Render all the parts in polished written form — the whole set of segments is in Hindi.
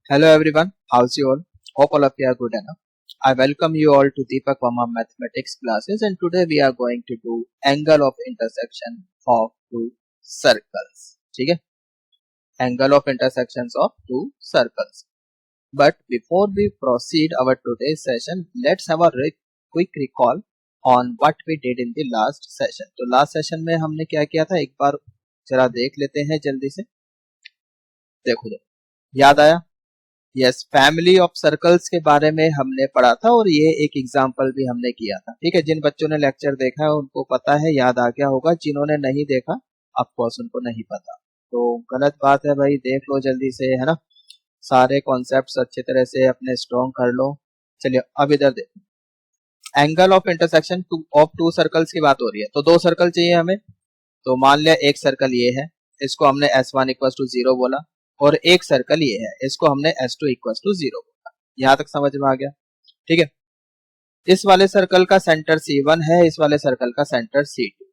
Hello everyone, how's you all? Hope all of you are good enough. I welcome you all to Deepak Verma mathematics classes, and today we are going to do angle of intersection of two circles. ठीक है? Angle of intersections of two circles. But before we proceed our today's session, let's have a quick recall on what we did in the last session. तो last session में हमने क्या किया था, एक बार जरा देख लेते हैं जल्दी से. देखो याद आया? यस, फैमिली ऑफ सर्कल्स के बारे में हमने पढ़ा था और ये एक एग्जाम्पल भी हमने किया था. ठीक है, जिन बच्चों ने लेक्चर देखा है उनको पता है, याद आ गया होगा. जिन्होंने नहीं देखा ऑफकोर्स उनको नहीं पता, तो गलत बात है भाई. देख लो जल्दी से, है ना. सारे कॉन्सेप्ट्स अच्छी तरह से अपने स्ट्रॉन्ग कर लो. चलिए अब इधर देखो, angle of intersection of to circles की बात हो रही है. तो दो सर्कल चाहिए हमें. तो मान लिया एक सर्कल ये है, इसको हमने S1 इक्वल टू 0 बोला, और एक सर्कल ये है, इसको हमने S2 इक्वल टू 0 बोला. यहां तक समझ में आ गया? ठीक है. इस वाले सर्कल का सेंटर C1 है, इस वाले सर्कल का सेंटर C2.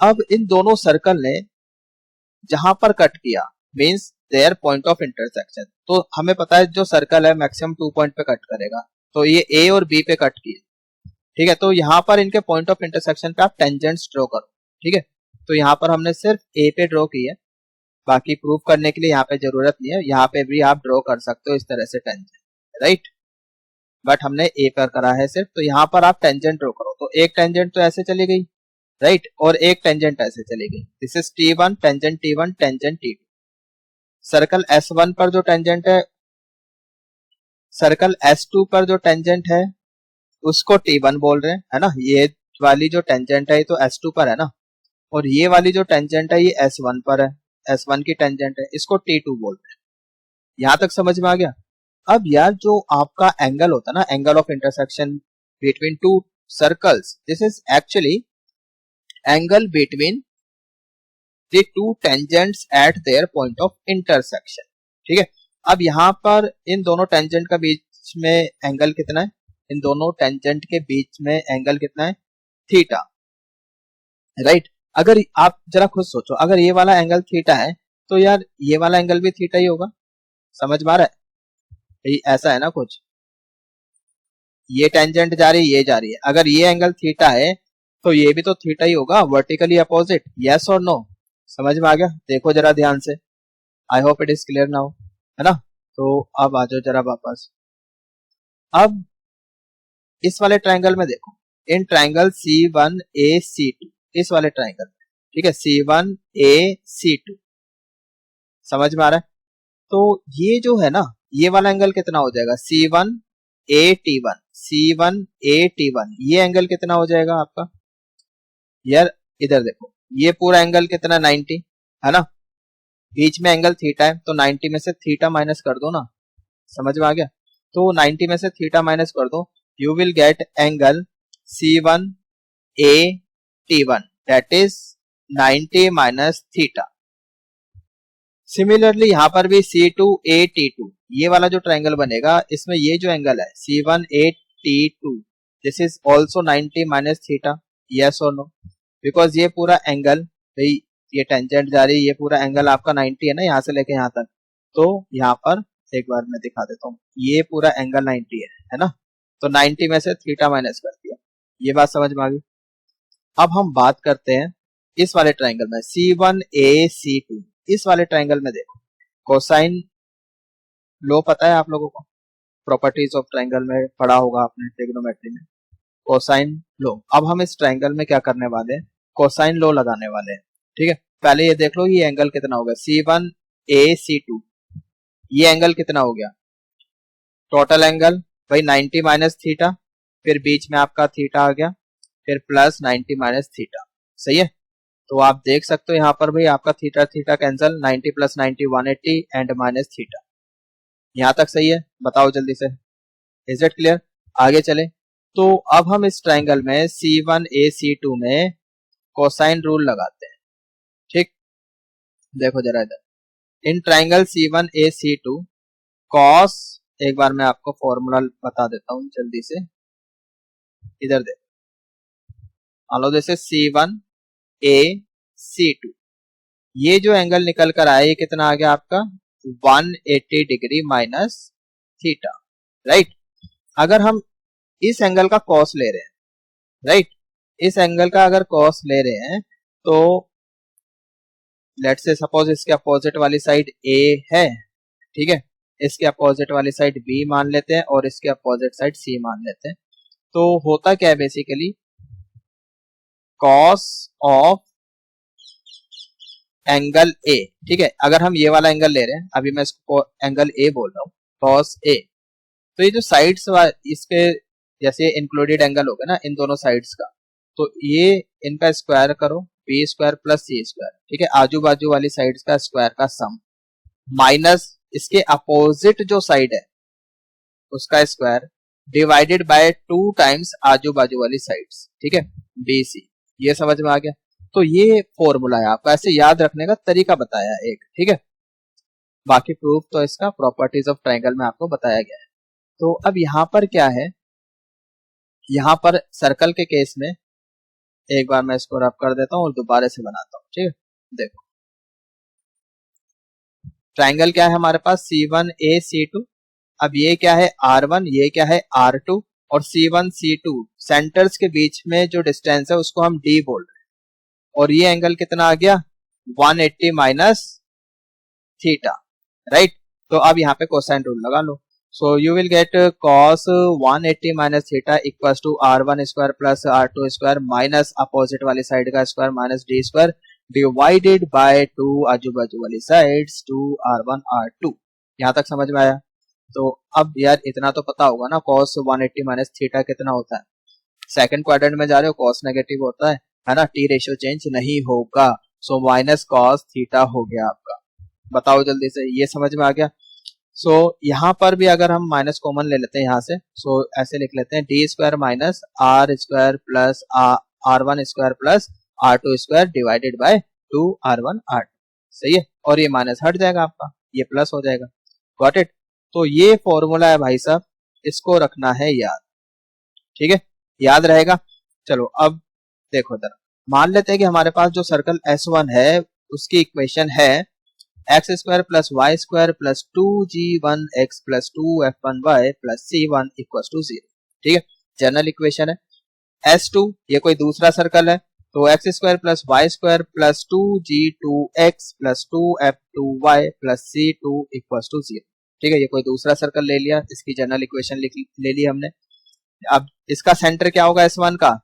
अब इन दोनों सर्कल ने जहां पर कट किया means their point of intersection. तो हमें पता है जो सर्कल है मैक्सिमम 2 पॉइंट पे कट करेगा. तो ये A और B पे कट किए. ठीक है, तो यहाँ पर इनके पॉइंट ऑफ इंटरसेक्शन पे आप टेंजेंट्स ड्रॉ करो. ठीक है, तो यहाँ पर हमने सिर्फ A पे ड्रॉ की है, बाकी प्रूफ करने के लिए यहाँ पे जरूरत नहीं है. यहाँ पे भी आप ड्रॉ कर सकते हो इस तरह से टेंजेंट, राइट. बट हमने A पर करा है सिर्फ, तो यहाँ पर आप टेंजेंट ड्रॉ करो. तो एक टेंजेंट तो ऐसे चली गई, राइट, और एक टेंजेंट ऐसे चली गई. This is T1, tangent T1, tangent T2. Circle S1 पर जो टेंजेंट है, सर्कल S2 पर जो टेंजेंट है उसको T1 बोल रहे हैं, है ना. ये वाली जो टेंजेंट है ये तो S2 पर है ना, और ये वाली जो टेंजेंट है ये S1 पर है, S1 की टेंजेंट है, इसको T2 बोल रहे हैं. यहां तक समझ में आ गया? अब यार जो आपका एंगल होता है ना, angle of intersection between two circles, this is actually angle between the two tangents at their point of intersection. ठीक है, अब यहां पर इन दोनों टेंजेंट का बीच में एंगल कितना है? इन दोनों टेंजेंट के बीच में एंगल कितना है? Theta, right. अगर आप जरा खुद सोचो, अगर ये वाला एंगल थीटा है तो यार ये वाला एंगल भी थीटा ही होगा. समझ में आ रहा है? ऐसा है ना कुछ, ये टेंजेंट जा रही है, ये जा रही है. अगर ये एंगल थीटा है तो ये भी तो थीटा ही होगा, वर्टिकली अपोजिट. यस और नो? समझ में आ गया? देखो जरा ध्यान से. I hope it is clear now, है ना. तो अब आ जाओ जरा वापस. अब इस वाले ट्रायंगल में देखो, इन ट्रायंगल C1AC2, इस वाले ट्रायंगल में, ठीक है, C1AC2. समझ में आ रहा है? तो ये जो है ना, ये वाला एंगल कितना हो जाएगा? C1AT1, C1AT1. ये एंगल कितना हो जाएगा आपका? यार इधर देखो, ये पूरा एंगल कितना? 90, है ना. बीच में एंगल थीटा है, तो 90 में से थीटा माइनस कर दो ना. समझ में आ गया? तो 90 में से थीटा माइनस कर दो, you will get angle C1AT1, that is 90 minus theta. Similarly यहाँ पर भी C2AT2, ये वाला जो ट्रायंगल बनेगा इसमें ये जो एंगल है C1AT2, this is also 90 minus theta. Yes और नो? बिकॉज ये पूरा एंगल, भाई ये टेंजेंट जा रही है, ये पूरा एंगल आपका 90 है ना, यहाँ से लेके यहाँ तक. तो यहाँ पर एक बार मैं दिखा देता हूँ, ये पूरा एंगल 90 है ना. तो 90 में से थीटा माइनस कर दिया. ये बात समझ में आ गई? अब हम बात करते हैं इस वाले ट्रायंगल में C1AC2. इस वाले ट्रायंगल में देखो, कोसाइन लो पता है आप लोगों को? प्रॉपर्टीज ऑफ ट्रायंगल में पढ़ा होगा आपने ट्रिग्नोमेट्री में, कोसाइन लो. अब हम इस ट्रायंगल में क्या करने वाले हैं? कोसाइन लो लगाने वाले हैं. ठीक है, पहले ये देख लो ये एंगल कितना हो गया? C1AC2, ये एंगल कितना हो गया? टोटल एंगल भाई 90 माइनस थीटा, फिर बीच में आपका थीटा आ गया, फिर प्लस 90 माइनस थीटा. सही है? तो आप देख सकते हो यहाँ पर भाई आपका theta theta cancel, 90 plus 90 180 and minus theta. यहाँ तक सही है? बताओ जल्दी से. Is it clear? आगे चले. तो अब हम इस ट्रायंगल में C1AC2 में कोसाइन रूल लगाते हैं. ठीक, देखो जरा इधर, इन ट्रायंगल C1AC2 कॉस, एक बार मैं आपको फॉर्मूला बता देता हूं जल्दी से. इधर देखो, मान लो जैसे C1AC2, ये जो एंगल निकल कर आया ये कितना आ गया आपका? 180 डिग्री माइनस थीटा, राइट। अगर हम इस एंगल का कॉस ले रहे हैं, राइट, इस एंगल का अगर कॉस ले रहे हैं तो लेट्स से सपोज इसके अपोजिट वाली साइड ए है, ठीक है, इसके अपोजिट वाली साइड बी मान लेते हैं और इसके अपोजिट साइड सी मान लेते हैं। तो होता क्या है basically, cos of angle A, ठीक है, अगर हम ये वाला एंगल ले रहे हैं, अभी मैं इसको एंगल ए बोल रहा हूँ, कॉस ए, तो ये जो साइड्स इसके जैसे इंक्लूडेड एंगल हो गया ना इन दोनों साइड्स का, तो ये इनका स्क्वायर करो, बी स्क्वायर प्लस सी स्क्वायर, ठीक है, आजू बाजू वाली साइड्स का स्क्वायर का सम, माइनस इसके अपोजिट जो साइड है उसका स्क्वायर, डिवाइडेड बाय 2 टाइम्स आजू बाजू वाली साइड्स, ठीक है, बी सी। ये समझ में आ गया। तो ये फॉर्मूला है आपका, ऐसे याद रखने का तरीका बताया है एक, ठीक है। बाकी प्रूफ तो इसका प्रॉपर्टीज ऑफ ट्रायंगल में आपको बताया गया है। तो अब यहाँ पर क्या है, यहाँ पर सर्कल के केस में एक बार मैं इसको रब कर देता हूँ और दोबारा से बनाता हूँ, ठीक है। देखो ट्रायंगल क्या है हमारे पास, C1A C2, अब ये क्या है R1, ये क्या है R2, और C1 C2 सेंटर्स के बीच में जो डिस्टेंस है उसको हम D बोल रहे हैं, और ये एंगल कितना आ गया 180 माइनस थीटा, राइट। तो अब यहाँ पे कोसाइन रूल लगा लो, so you will get cos 180 minus theta equal to R1 square plus R2 square minus opposite वाली साइड का square minus D square divided by 2 आजू बाजू वाली साइड्स 2R1 R2। यहाँ तक समझ में आया। तो अब यार इतना तो पता होगा ना cos 180 माइनस थीटा कितना होता है, सेकंड क्वाड्रेंट में जा रहे हो cos नेगेटिव होता है ना, टी रेशियो चेंज नहीं होगा, सो माइनस cos थीटा हो गया आपका। बताओ जल्दी से, ये समझ में आ गया। सो यहाँ पर भी अगर हम माइनस कॉमन ले लेते हैं यहाँ से, सो ऐसे लिख लेते हैं D square minus R square plus R1 square plus R2 square divided by 2R1 R2, सही है, और ये माइनस हट जाएगा आपका, ये प्लस हो जाएगा। Got it. तो ये फॉर्मूला है भाई साहब, इसको रखना है याद, ठीक है, याद रहेगा। चलो अब देखो जरा, मान लेते हैं कि हमारे पास जो सर्कल S1 है उसकी इक्वेशन है x square plus Y square plus 2g1x plus 2f1y plus c1 equal to 0, ठीक है, जनरल इक्वेशन है। S2 ये कोई दूसरा सर्कल है, तो X square plus Y square plus 2g2x plus 2f2y plus c2 equal to 0, ठीक है, ये कोई दूसरा सर्कल ले लिया, इसकी जनरल इक्वेशन ले ली हमने। अब इसका सेंटर क्या होगा S1 का,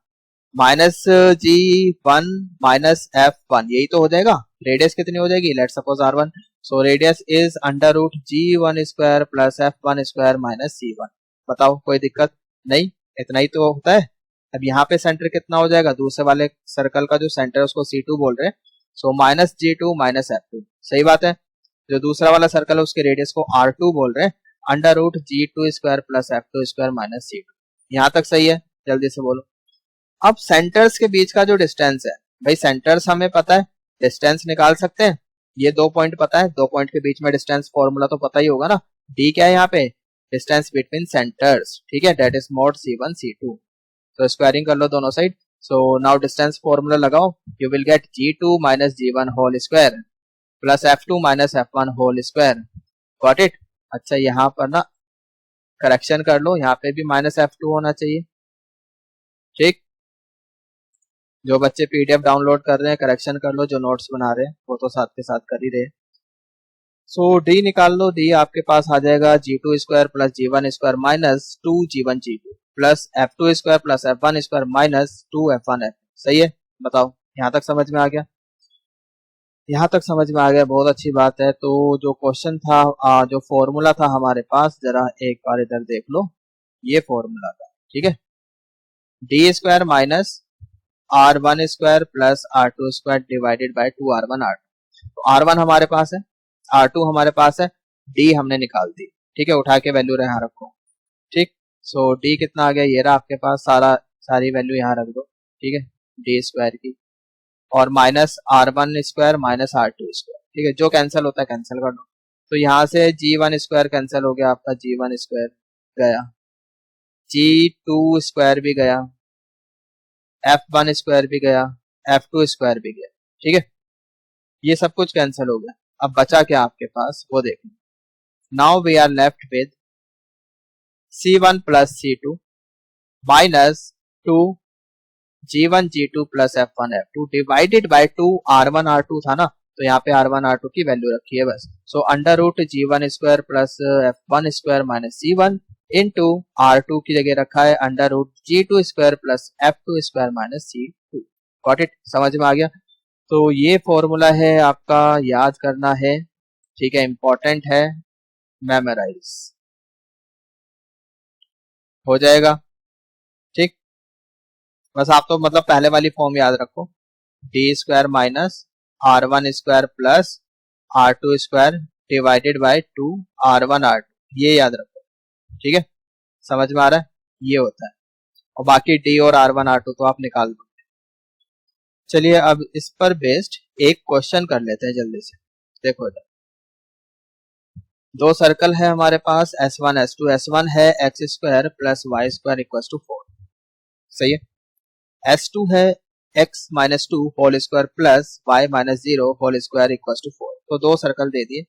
माइनस g1 माइनस f1, यही तो हो जाएगा। रेडियस कितनी हो जाएगी, let's suppose R1, so radius is under root g1 square plus f1 square minus c1। बताओ कोई दिक्कत नहीं, इतना ही तो होता है। अब यहाँ पे सेंटर कितना हो जाएगा, दूसरे वाले सर्कल का जो सेंटर है उसको C2 बोल रहे हैं, so minus g2 minus f2, सही बात है। जो दूसरा वाला सर्कल है उसके रेडियस को R2 बोल रहे हैं, under root g2 square plus f2 square minus c2। यहाँ तक सही है, जल्दी से बोलो। अब सेंटर्स के बीच का जो डिस्टेंस है, भाई सेंटर्स हमें पता है, डिस्टेंस निकाल सकते हैं, ये 2 पॉइंट पता है, 2 पॉइंट के बीच में डिस्टेंस फॉर्मूला तो पता ही होगा ना, डी क्या है यहाँ पे, डिस्टेंस बिटवीन सेंटर्स, ठीक है, that is mode c1 c2। तो स्क्वायरिंग कर लो दोनों side, so now distance formula लगाओ, you will get g2 minus g1 whole square plus f2 minus f1 whole square. Got it. अच्छा यहाँ पर ना करेक्शन कर लो, यहाँ पे भी माइनस f2 होना चाहिए, ठीक। जो बच्चे पीडीएफ डाउनलोड कर रहे हैं करेक्शन कर लो, जो नोट्स बना रहे हैं वो तो साथ के साथ कर ही रहे। सो डी निकाल लो, डी आपके पास आ जाएगा g2 square plus g1 square minus 2g1 g2 plus f2 square plus f1 square minus 2f1 f, सही है। बताओ यहाँ तक समझ में आ गया, यहाँ तक समझ में आ गया, बहुत अच्छी बात है। तो जो क्वेश्चन था, जो फॉर्मूला था हमारे पास, जरा एक बार इधर देख लो, ये फॉर्मूला था, ठीक है, D square minus R1 square plus R2 square divided by 2R1 R2। तो R1 हमारे पास है, R2 हमारे पास है, D हमने निकाल दी, ठीक है, उठा के वैल्यू यहाँ रखो, ठीक। सो D कितना आ गया, ये रहा आपके पास, सारी वैल्यू यहाँ रख दो, ठीक है, D स्क्वायर की, और minus R1 square minus R2 square, ठीक है, जो कैंसिल होता है कैंसिल कर दो। तो यहाँ से G1 स्क्वायर कैंसिल हो गया आपका, G1 स्क्वायर गया, G2 स्क्वायर भी गया, f1 स्क्वायर भी गया, f2 स्क्वायर भी गया, ठीक है, ये सब कुछ कैंसिल हो गया। अब बचा क्या आपके पास वो देखो। Now we are left with C1 plus C2 minus 2 G1 G2 plus F1 F2 divided by 2 R1 R2 था ना, तो यहाँ पे R1 R2 की वैल्यू रखी है बस। So under root G1 square plus F1 square minus C1 into R2 की जगह रखा है under root G2 square plus F2 square minus C2। Got it, समझ में आ गया। तो ये फॉर्मूला है आपका, याद करना है, ठीक है, इंपॉर्टेंट है, मेमोराइज हो जाएगा। ठीक, बस आप तो मतलब पहले वाली फॉर्म याद रखो, D square minus R1 square plus R2 square divided by 2 R1 R2, ये याद रखो। ठीक है, समझ में आ रहा है, ये होता है। और बाकी डी और R1 R2 तो आप निकाल दो। चलिए अब इस पर बेस्ड एक क्वेश्चन कर लेते हैं जल्दी से। देखो इधर दो सर्कल है हमारे पास S1 S2। S1 है x square plus Y square equal to 4, सही है। S2 है x minus 2 whole square plus y minus 0 whole square equal to 4। तो दो सर्कल दे दिए,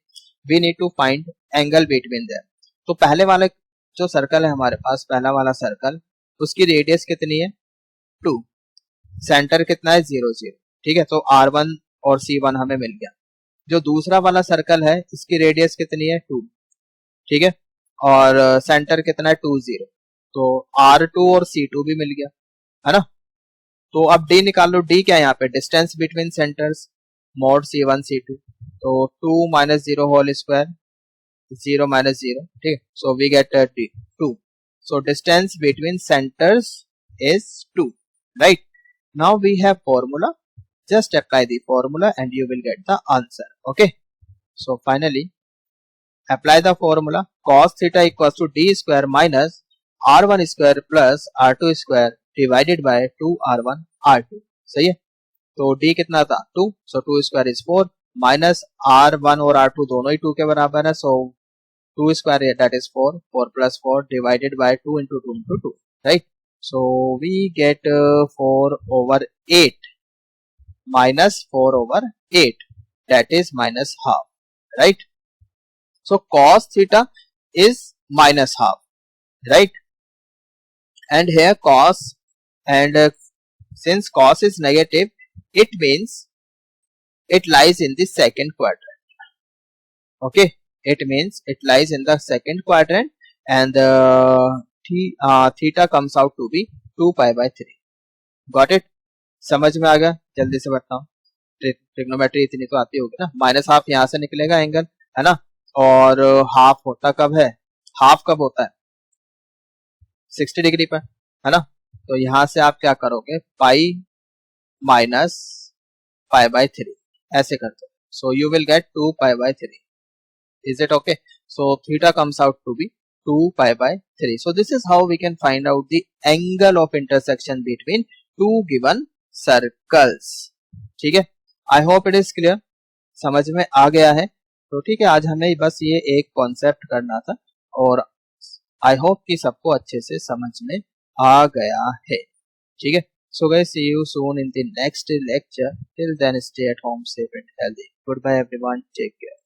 we need to find angle between them. तो पहले वाले जो सर्कल है हमारे पास, पहला वाला सर्कल, उसकी रेडियस कितनी है 2, सेंटर कितना है 0 0, ठीक है। तो R1 और C1 हमें मिल गया। जो दूसरा वाला सर्कल है इसकी रेडियस कितनी है 2, ठीक है, और सेंटर कितना है 2 0, तो R2 और C2 भी मिल गया, है ना। तो अब D निकाल लो, D क्या है यहाँ पे, distance between centres, mode C1 C2, तो 2 माइनस 0 होल स्क्वायर 0 माइनस 0, ठीक है। So we get D 2, so distance between centers is 2, right? Now we have formula, just apply the formula and you will get the answer, okay. So finally apply the formula, cos theta equals to D square minus R1 square plus R2 square divided by 2 R1 R2, सही है। तो D कितना था 2, so 2 square is 4 minus R1 और R2 दोनों ही 2 के बराबर है, so 2 square that is 4, 4 plus 4 divided by 2 into 2 into 2, right? So we get 4 over 8 minus 4 over 8, that is minus half, right? So cos theta is minus half, right? And here cos, and since cos is negative, it means it lies in the second quadrant, okay. It means it lies in the second quadrant and theta comes out to be 2 pi by 3. Got it? समझ में आ गया, जल्दी से बताओ। ट्रिग्नोमेट्री इतनी तो आती होगी ना। माइनस हाफ यहाँ से निकलेगा एंगल, है ना, और हाफ होता कब है, हाफ कब होता है 60 डिग्री पर, है ना। तो यहाँ से आप क्या करोगे, पाई माइनस पाई बाय 3 ऐसे करते हो, सो you will gate 2 pi by 3. Is it okay? So theta comes out to be 2 pi by 3. So this is how we can find out the angle of intersection between two given circles. ठीक है, I hope it is clear, समझ में आ गया है। तो ठीक है, आज हमें बस ये एक कॉन्सेप्ट करना था और I hope कि सबको अच्छे से समझ में आ गया है। ठीक है, so guys, see you soon in the next lecture. Till then, stay at home, safe and healthy. Goodbye everyone, take care.